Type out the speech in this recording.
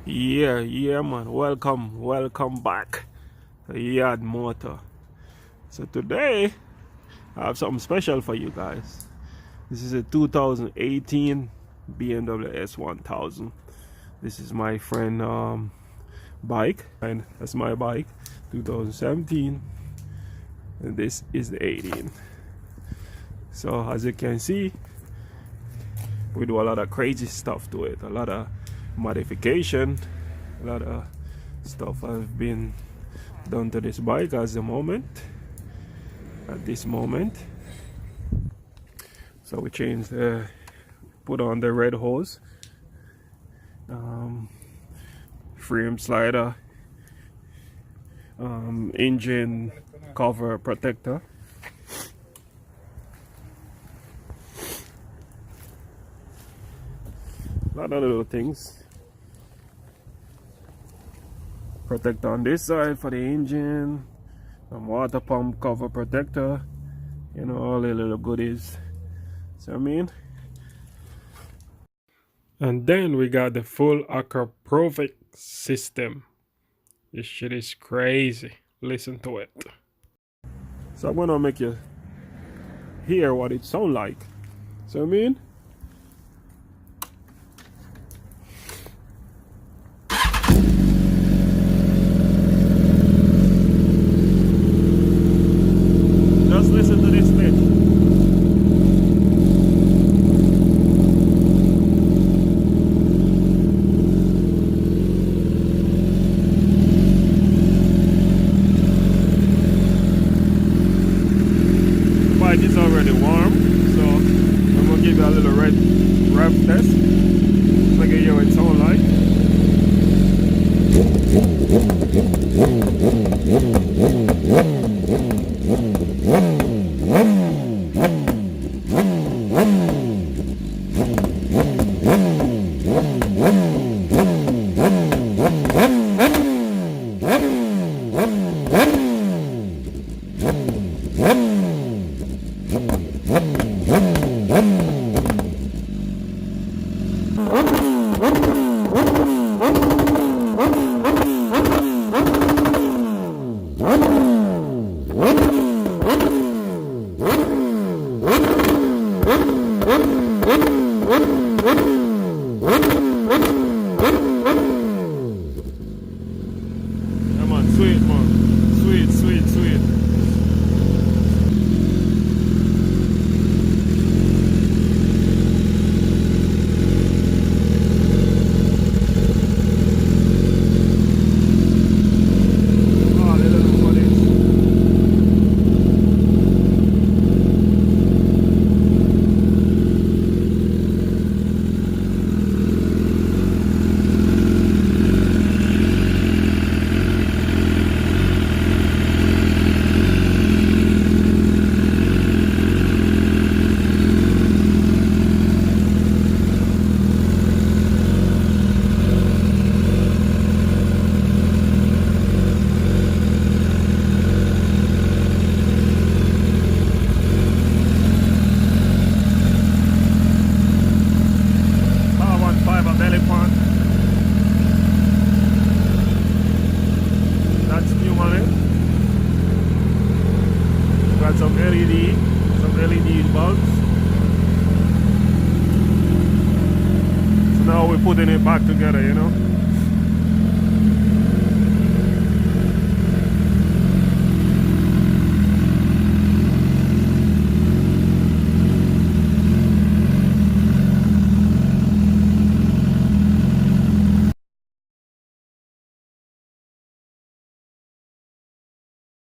Yeah, man. Welcome back to Yard Motor. So today I have something special for you guys. This is a 2018 BMW S1000. This is my friend bike, and that's my bike, 2017, and this is the 18. So as you can see, we do a lot of crazy stuff to it, a lot of modification, a lot of stuff has been done to this bike at this moment. So we changed put on the red hose, frame slider, engine cover protector, a lot of little things. Protector on this side for the engine, water pump cover protector, you know, all the little goodies. So I mean, and then we got the full Akrapovic system. This shit is crazy. Listen to it. So I'm gonna make you hear what it sounds like. So I mean, just listen to this bit. The bike is already warm, so I'm gonna give you a little rev test so I can hear what it sounds like. Come on, sweet man, sweet. That's new money. Got some LED bulbs. So now we're putting it back together, you know.